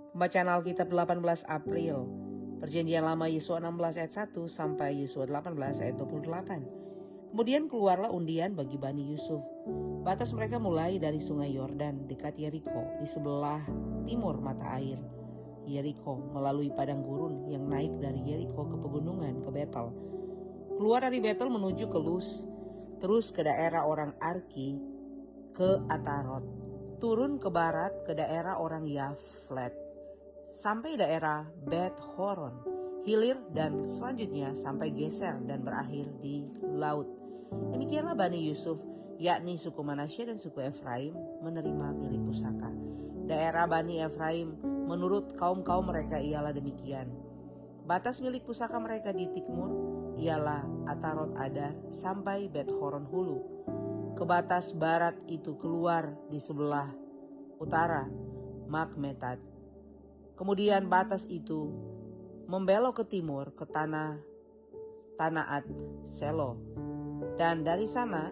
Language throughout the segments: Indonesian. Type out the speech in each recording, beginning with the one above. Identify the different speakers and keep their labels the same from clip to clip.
Speaker 1: Pembacaan Alkitab 18 April, Perjanjian Lama Yesua 16 ayat 1 sampai Yesua 18 ayat 28. Kemudian keluarlah undian bagi Bani Yusuf. Batas mereka mulai dari sungai Yordan dekat Yeriko di sebelah timur mata air Yeriko, melalui padang gurun yang naik dari Yeriko ke pegunungan ke Betel. Keluar dari Betel menuju ke Luz, terus ke daerah orang Arki ke Atarot, turun ke barat ke daerah orang Yaflet, sampai daerah Bet Horon, hilir dan selanjutnya sampai geser dan berakhir di laut. Demikianlah Bani Yusuf, yakni suku Manasye dan suku Efraim, menerima milik pusaka. Daerah Bani Efraim menurut kaum-kaum mereka ialah demikian. Batas milik pusaka mereka di Tikmur ialah Atarot Adar sampai Bet Horon Hulu. Ke batas barat itu keluar di sebelah utara Makmetat. Kemudian batas itu membelok ke timur ke tanah Tanaat Selo, dan dari sana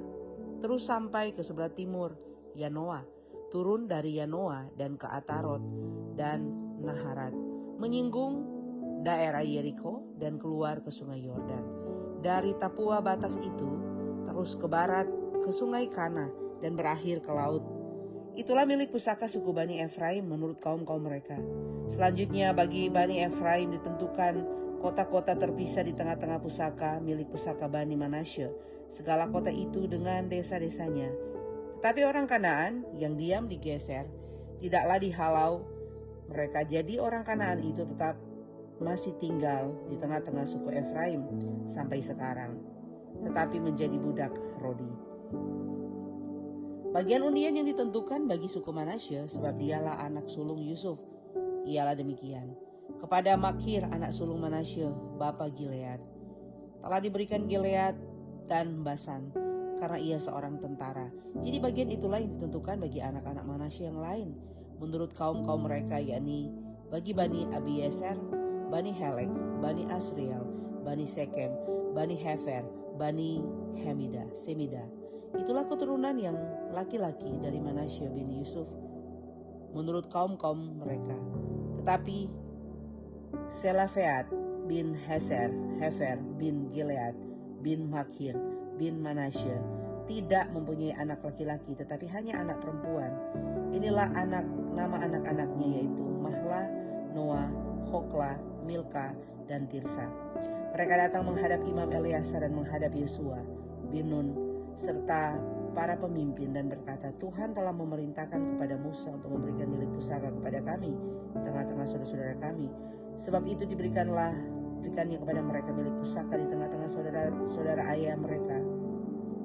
Speaker 1: terus sampai ke sebelah timur Yanoa, turun dari Yanoa dan ke Atarot dan Naharat, menyinggung daerah Yeriko dan keluar ke sungai Yordan. Dari Tapua batas itu terus ke barat ke sungai Kana dan berakhir ke laut. Itulah milik pusaka suku Bani Efraim menurut kaum-kaum mereka. Selanjutnya bagi Bani Efraim ditentukan kota-kota terpisah di tengah-tengah pusaka milik pusaka Bani Manasye, segala kota itu dengan desa-desanya. Tetapi orang Kanaan yang diam di Geser tidaklah dihalau mereka, jadi orang Kanaan itu tetap masih tinggal di tengah-tengah suku Efraim sampai sekarang, tetapi menjadi budak Rodi. Bagian undian yang ditentukan bagi suku Manasye, sebab dialah anak sulung Yusuf, ialah demikian. Kepada Makhir anak sulung Manasye, bapa Gilead, telah diberikan Gilead dan Basan, karena ia seorang tentara. Jadi bagian itulah yang ditentukan bagi anak-anak Manasye yang lain, menurut kaum-kaum mereka, yakni bagi Bani Abieser, Bani Helek, Bani Asriel, Bani Sekem, Bani Hefer, Bani Semida. Itulah keturunan yang laki-laki dari Manasye bin Yusuf menurut kaum-kaum mereka. Tetapi Selafeat bin Hefer bin Gilead bin Makhir bin Manasye tidak mempunyai anak laki-laki, tetapi hanya anak perempuan. Inilah nama anak-anaknya, yaitu Mahla, Noah, Hokla, Milka, dan Tirsa. Mereka datang menghadap Imam Eleazar dan menghadap Yosua bin Nun serta para pemimpin dan berkata, Tuhan telah memerintahkan kepada Musa untuk memberikan milik pusaka kepada kami di tengah-tengah saudara-saudara kami. Sebab itu diberikannya kepada mereka milik pusaka di tengah-tengah saudara-saudara ayah mereka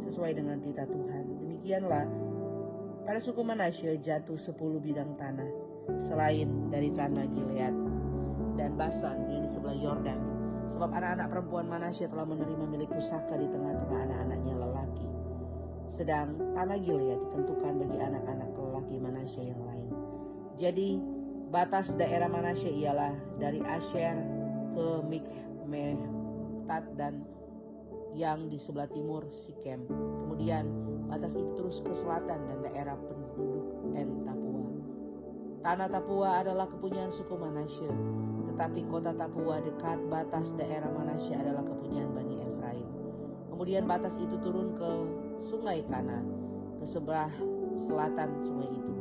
Speaker 1: sesuai dengan titah Tuhan. Demikianlah pada suku Manasye jatuh 10 bidang tanah selain dari tanah Gilead dan Basan yang di sebelah Yordan. Sebab anak-anak perempuan Manasye telah menerima milik pusaka di tengah-tengah anak-anaknya lelaki. Sedang tanah Gilead ditentukan bagi anak-anak lelaki Manasye yang lain. Jadi batas daerah Manasye ialah dari Asher ke Mikmetat dan yang di sebelah timur Sikem. Kemudian batas itu terus ke selatan dan daerah penduduk Tapua. Tanah Tapua adalah kepunyaan suku Manasye, tetapi kota Tapua dekat batas daerah Manasye adalah kepunyaan Bani Efraim. Kemudian batas itu turun ke sungai Kana, ke sebelah selatan sungai itu.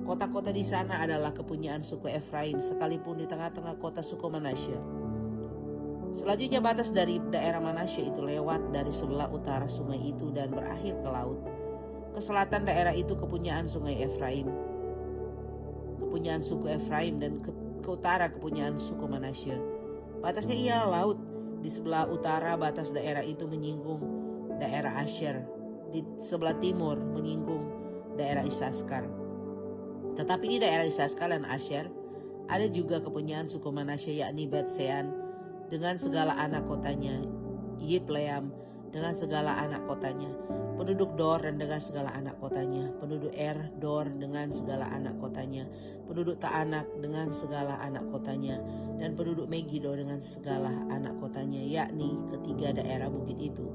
Speaker 1: Kota-kota di sana adalah kepunyaan suku Efraim, sekalipun di tengah-tengah kota suku Manasye. Selanjutnya batas dari daerah Manasye itu lewat dari sebelah utara sungai itu dan berakhir ke laut. Ke selatan daerah itu kepunyaan sungai Efraim, kepunyaan suku Efraim, dan ke utara kepunyaan suku Manasye. Batasnya ialah laut. Di sebelah utara batas daerah itu menyinggung daerah Asher, di sebelah timur menyinggung daerah Isaskar. Tetapi di daerah Isaskar dan Asher ada juga kepunyaan suku Manasye, yakni Bet-Sean dengan segala anak kotanya, Yipleam dengan segala anak kotanya, penduduk Dor dan dengan segala anak kotanya, penduduk Dor dengan segala anak kotanya, penduduk Taanak dengan segala anak kotanya, dan penduduk Megido dengan segala anak kotanya, yakni ketiga daerah bukit itu.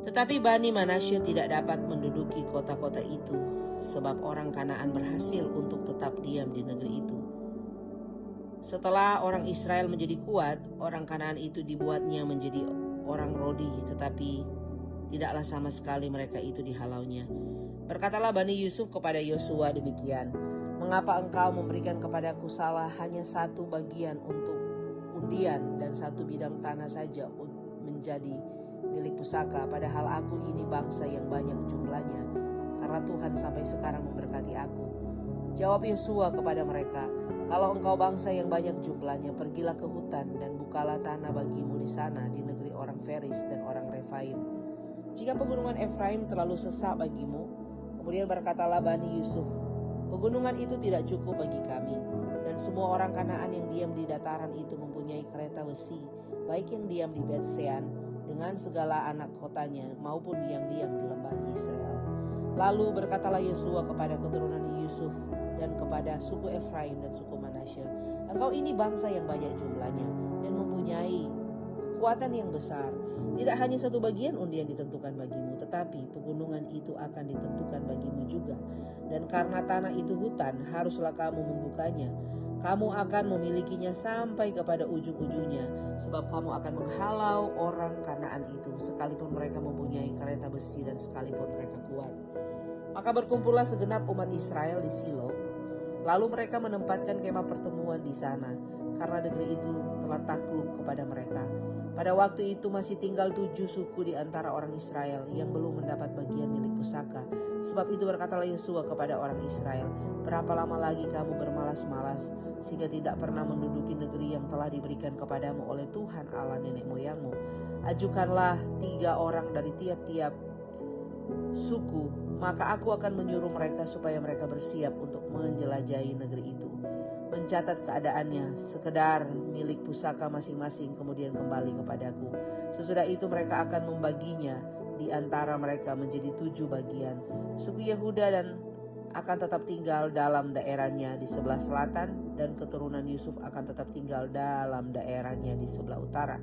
Speaker 1: Tetapi Bani Manasye tidak dapat menduduki kota-kota itu, sebab orang Kanaan berhasil untuk tetap diam di negeri itu. Setelah orang Israel menjadi kuat, orang Kanaan itu dibuatnya menjadi orang Rodi, tetapi tidaklah sama sekali mereka itu dihalaunya. Berkatalah Bani Yusuf kepada Yosua demikian, "Mengapa engkau memberikan kepadaku salah hanya satu bagian untuk undian dan satu bidang tanah saja menjadi milik pusaka, padahal aku ini bangsa yang banyak jumlahnya, karena Tuhan sampai sekarang memberkati aku?" Jawab Yosua kepada mereka, "Kalau engkau bangsa yang banyak jumlahnya, pergilah ke hutan dan bukalah tanah bagimu di sana, di negeri orang Feris dan orang Refaim. Jika pegunungan Efraim terlalu sesak bagimu," kemudian berkatalah Bani Yusuf, "pegunungan itu tidak cukup bagi kami, dan semua orang Kanaan yang diam di dataran itu mempunyai kereta besi, baik yang diam di Bet-Sean dengan segala anak kotanya, maupun yang diam di lembah Israel." Lalu berkatalah Yosua kepada keturunan Yusuf dan kepada suku Efraim dan suku Manasye, "Engkau ini bangsa yang banyak jumlahnya dan mempunyai kekuatan yang besar. Tidak hanya satu bagian undian ditentukan bagimu, tetapi pegunungan itu akan ditentukan bagimu juga. Dan karena tanah itu hutan, haruslah kamu membukanya. Kamu akan memilikinya sampai kepada ujung-ujungnya, sebab kamu akan menghalau orang Kanaan itu, sekalipun mereka mempunyai kereta besi dan sekalipun mereka kuat." Maka berkumpullah segenap umat Israel di Silo. Lalu mereka menempatkan kemah pertemuan di sana, karena negeri itu telah takluk kepada mereka. Pada waktu itu masih tinggal 7 suku di antara orang Israel yang belum mendapat bagian milik pusaka. Sebab itu berkatalah Yosua kepada orang Israel, "Berapa lama lagi kamu bermalas-malas, sehingga tidak pernah menduduki negeri yang telah diberikan kepadamu oleh Tuhan Allah nenek moyangmu? Ajukanlah 3 orang dari tiap-tiap suku, maka aku akan menyuruh mereka supaya mereka bersiap untuk menjelajahi negeri itu, mencatat keadaannya, sekedar milik pusaka masing-masing, kemudian kembali kepadaku. Sesudah itu mereka akan membaginya di antara mereka menjadi 7 bagian. Suku Yehuda dan akan tetap tinggal dalam daerahnya di sebelah selatan, dan keturunan Yusuf akan tetap tinggal dalam daerahnya di sebelah utara.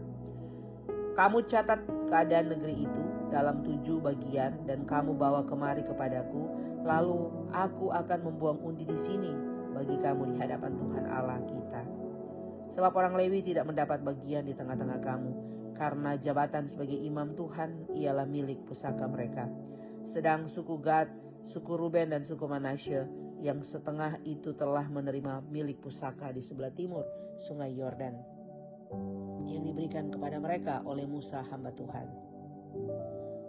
Speaker 1: Kamu catat keadaan negeri itu dalam 7 bagian dan kamu bawa kemari kepadaku. Lalu aku akan membuang undi di sini bagi kamu di hadapan Tuhan Allah kita. Sebab orang Lewi tidak mendapat bagian di tengah-tengah kamu, karena jabatan sebagai imam Tuhan ialah milik pusaka mereka. Sedang suku Gad, suku Ruben dan suku Manasye yang setengah itu telah menerima milik pusaka di sebelah timur sungai Yordan, yang diberikan kepada mereka oleh Musa hamba Tuhan.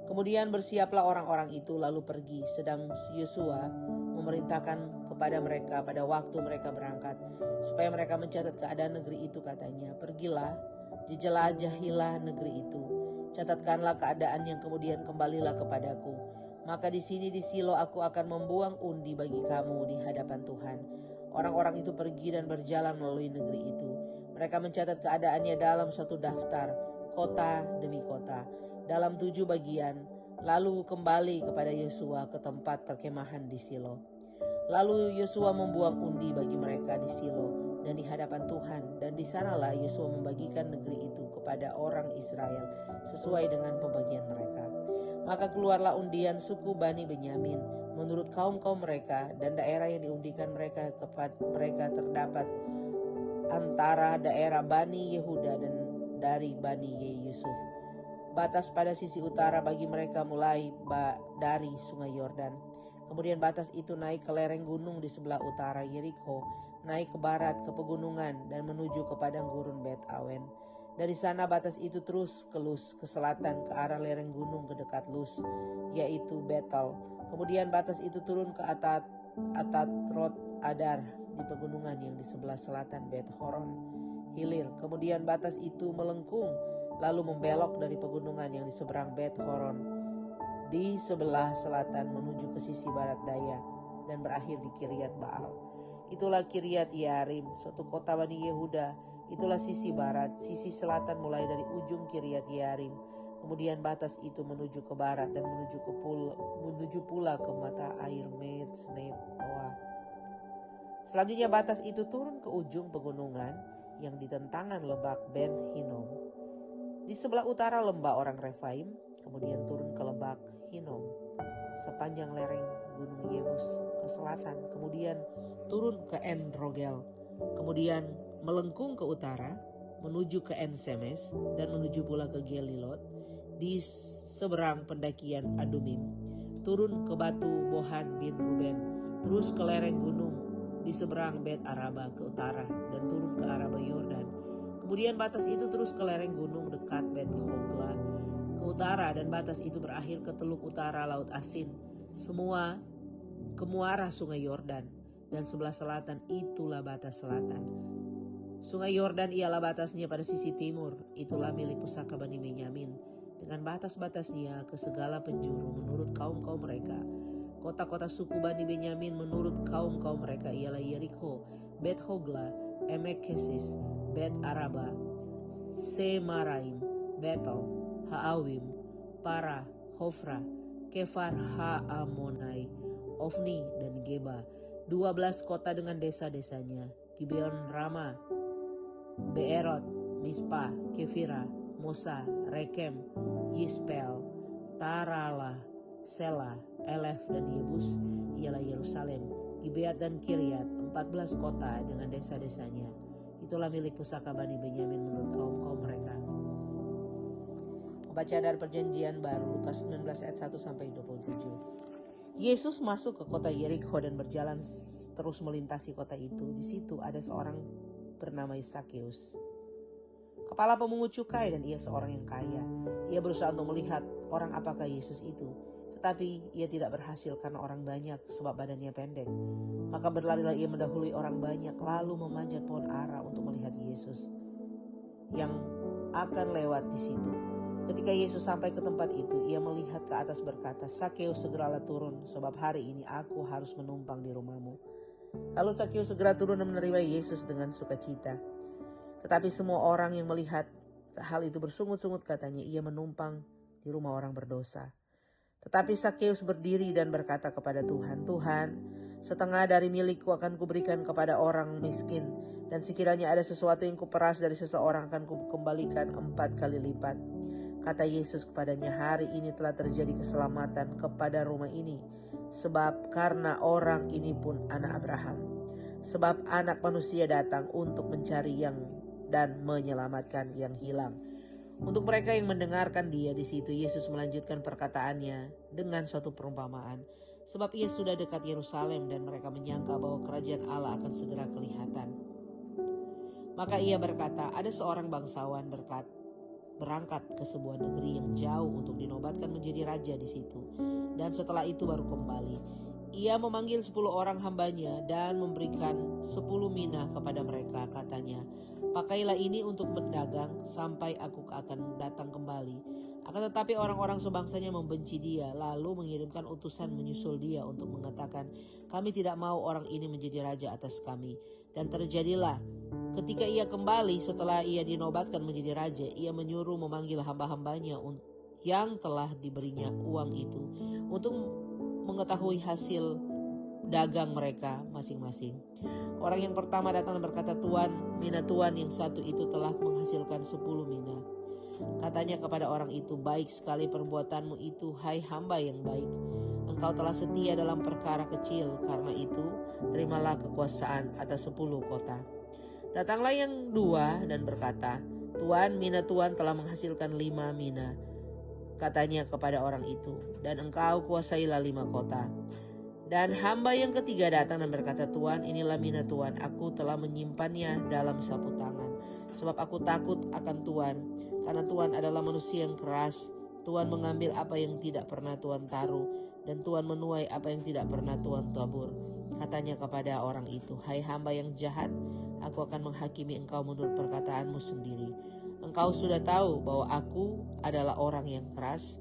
Speaker 1: Kemudian bersiaplah orang-orang itu lalu pergi, sedang Yosua memerintahkan kepada mereka pada waktu mereka berangkat, supaya mereka mencatat keadaan negeri itu. Katanya, "Pergilah, jelajahilah negeri itu, catatkanlah keadaan yang kemudian kembalilah kepadaku. Maka di sini di Silo aku akan membuang undi bagi kamu di hadapan Tuhan." Orang-orang itu pergi dan berjalan melalui negeri itu. Mereka mencatat keadaannya dalam suatu daftar, kota demi kota, dalam 7 bagian, lalu kembali kepada Yosua ke tempat perkemahan di Silo. Lalu Yosua membuang undi bagi mereka di Silo dan di hadapan Tuhan, dan di sanalah Yosua membagikan negeri itu kepada orang Israel sesuai dengan pembagian mereka. Maka keluarlah undian suku Bani Benyamin menurut kaum-kaum mereka, dan daerah yang diundikan mereka kepada mereka terdapat antara daerah Bani Yehuda dan dari Bani Yusuf. Batas pada sisi utara bagi mereka mulai dari sungai Yordan. Kemudian batas itu naik ke lereng gunung di sebelah utara Yeriko, naik ke barat ke pegunungan dan menuju ke padang gurun Bet Awen. Dari sana batas itu terus ke Lus, ke selatan ke arah lereng gunung ke dekat Lus, yaitu Betel. Kemudian batas itu turun ke Atatrot Adar di pegunungan yang di sebelah selatan Bet Horon Hilir. Kemudian batas itu melengkung lalu membelok dari pegunungan yang di seberang Bet Horon di sebelah selatan menuju ke sisi barat daya dan berakhir di Kiryat Baal. Itulah Kiryat Yearim, suatu kota Bani Yehuda. Itulah sisi barat, sisi selatan mulai dari ujung Kiryat Yearim. Kemudian batas itu menuju ke barat dan menuju pula ke mata air Metsnetoa. Selanjutnya batas itu turun ke ujung pegunungan yang di tentangan lebak Ben Hinnom di sebelah utara lembah orang Refaim, kemudian turun ke lebak Hinnom sepanjang lereng gunung Yebus ke selatan, kemudian turun ke En Rogel, kemudian melengkung ke utara, menuju ke En-Semes, dan menuju pula ke Gelilot, di seberang pendakian Adumim, turun ke batu Bohan bin Ruben, terus ke lereng gunung di seberang Bet Araba ke utara, dan turun ke Araba Yordan. Kemudian batas itu terus ke lereng gunung dekat Bet Hogla ke utara, dan batas itu berakhir ke teluk utara Laut Asin, semua ke muara sungai Yordan, dan sebelah selatan itulah batas selatan. Sungai Yordan ialah batasnya pada sisi timur, itulah milik pusaka Bani Benyamin, dengan batas-batasnya ke segala penjuru menurut kaum-kaum mereka. Kota-kota suku Bani Benyamin menurut kaum-kaum mereka ialah Yeriko, Bet Hogla, Emek Kesis, Bet Araba, Semaraim, Betel, Haawim, Para, Hofra, Kefar Haamonai, Ofni, dan Geba. 12 kota dengan desa-desanya, Gibeon Rama, Beerot, Mispa, Kefira, Mosa, Rekem, Yispel, Tarala, Sela, Elef, dan Yebus ialah Yerusalem, Gibeat dan Kiryat, 14 kota dengan desa-desanya. Itulah milik pusaka Bani Benyamin menurut kaum-kaum mereka. Baca dari Perjanjian Baru Lukas 19 ayat 1 sampai 27. Yesus masuk ke kota Yerikho dan berjalan terus melintasi kota itu. Di situ ada seorang bernama Sakeus, kepala pemungut cukai, dan ia seorang yang kaya. Ia berusaha untuk melihat orang apakah Yesus itu, tetapi ia tidak berhasil karena orang banyak, sebab badannya pendek. Maka berlarilah ia mendahului orang banyak, lalu memanjat pohon ara untuk melihat Yesus yang akan lewat di situ. Ketika Yesus sampai ke tempat itu, ia melihat ke atas berkata, "Sakeus, segeralah turun, sebab hari ini aku harus menumpang di rumahmu." Lalu Sakeus segera turun dan menerima Yesus dengan sukacita. Tetapi semua orang yang melihat hal itu bersungut-sungut, katanya, "Ia menumpang di rumah orang berdosa." Tetapi Sakeus berdiri dan berkata kepada Tuhan, "Tuhan, setengah dari milikku akan kuberikan kepada orang miskin, dan sekiranya ada sesuatu yang kuperas dari seseorang akan kukembalikan 4 kali lipat." Kata Yesus kepadanya, "Hari ini telah terjadi keselamatan kepada rumah ini, sebab karena orang ini pun anak Abraham. Sebab anak manusia datang untuk mencari dan menyelamatkan yang hilang." Untuk mereka yang mendengarkan dia di situ, Yesus melanjutkan perkataannya dengan suatu perumpamaan. Sebab ia sudah dekat Yerusalem dan mereka menyangka bahwa kerajaan Allah akan segera kelihatan. Maka ia berkata, ada seorang bangsawan berangkat ke sebuah negeri yang jauh untuk dinobatkan menjadi raja di situ. Dan setelah itu baru kembali. Ia memanggil 10 orang hambanya dan memberikan 10 mina kepada mereka. Katanya, "Pakailah ini untuk berdagang sampai aku akan datang kembali." Akan tetapi orang-orang sebangsanya membenci dia, lalu mengirimkan utusan menyusul dia untuk mengatakan, "Kami tidak mau orang ini menjadi raja atas kami." Dan terjadilah, ketika ia kembali setelah ia dinobatkan menjadi raja, ia menyuruh memanggil hamba-hambanya yang telah diberinya uang itu untuk mengetahui hasil dagang mereka masing-masing. Orang yang pertama datang dan berkata, "Tuan, mina tuan yang satu itu telah menghasilkan 10 mina." Katanya kepada orang itu, "Baik sekali perbuatanmu itu, hai hamba yang baik. Engkau telah setia dalam perkara kecil, karena itu terimalah kekuasaan atas 10 kota." Datanglah yang dua dan berkata, "Tuan, mina tuan telah menghasilkan 5 mina." Katanya kepada orang itu, "Dan engkau kuasailah 5 kota." Dan hamba yang ketiga datang dan berkata, "Tuan, inilah mina tuan, aku telah menyimpannya dalam sapu tangan. Sebab aku takut akan Tuan, karena Tuan adalah manusia yang keras. Tuan mengambil apa yang tidak pernah Tuan taruh, dan Tuan menuai apa yang tidak pernah Tuan tabur." Katanya kepada orang itu, "Hai hamba yang jahat, aku akan menghakimi engkau menurut perkataanmu sendiri. Engkau sudah tahu bahwa aku adalah orang yang keras,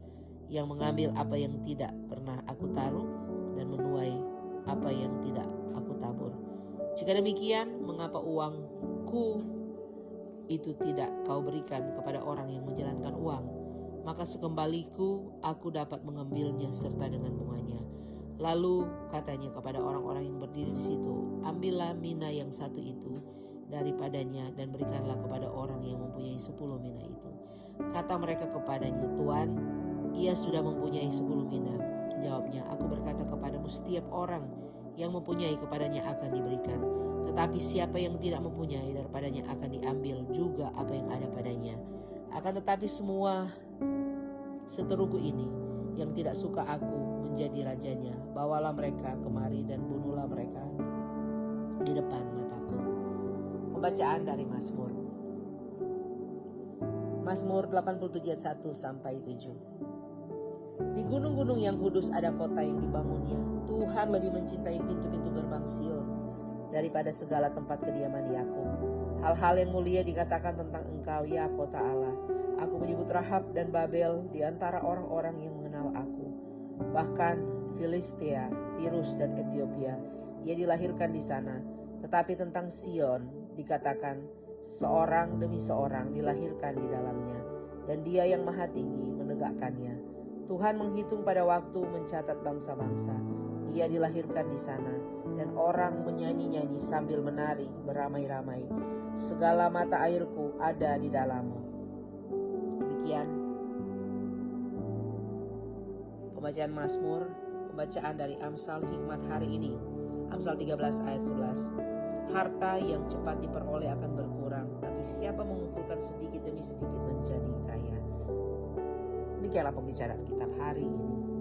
Speaker 1: yang mengambil apa yang tidak pernah aku taruh dan menuai apa yang tidak aku tabur. Jika demikian, mengapa uangku itu tidak kau berikan kepada orang yang menjalankan uang? Maka sekembaliku aku dapat mengambilnya serta dengan bunganya." Lalu katanya kepada orang-orang yang berdiri di situ, "Ambillah mina yang satu itu daripadanya dan berikanlah kepada orang yang mempunyai 10 mina itu." Kata mereka kepadanya, "Tuan, ia sudah mempunyai 10 mina." Jawabnya, "Aku berkata kepadamu, setiap orang yang mempunyai kepadanya akan diberikan, Tetapi siapa yang tidak mempunyai, daripadanya akan diambil juga apa yang ada padanya. Akan tetapi semua seteruku ini yang tidak suka aku menjadi rajanya, bawalah mereka kemari dan bunuhlah mereka di depan mataku. Pembacaan dari Mazmur. Mazmur 87 ayat 1 sampai 7. Di gunung-gunung yang kudus ada kota yang dibangunnya. Tuhan lebih mencintai pintu-pintu gerbang Sion daripada segala tempat kediaman Yakub. Hal-hal yang mulia dikatakan tentang engkau, ya kota Allah. Aku menyebut Rahab dan Babel di antara orang-orang yang mengenal aku. Bahkan Filistia, Tirus dan Ethiopia, ia dilahirkan di sana. Tetapi tentang Sion dikatakan, seorang demi seorang dilahirkan di dalamnya, dan Dia yang Maha Tinggi menegakkannya. Tuhan menghitung pada waktu, mencatat bangsa-bangsa. Ia dilahirkan di sana, dan orang menyanyi-nyanyi sambil menari beramai-ramai. Segala mata airku ada di dalammu. Demikian pembacaan Mazmur, pembacaan dari Amsal Hikmat hari ini. Amsal 13 ayat 11. Harta yang cepat diperoleh akan berkurang, tapi siapa mengumpulkan sedikit demi sedikit menjadi kaya. Demikianlah pembicaraan kitab hari ini.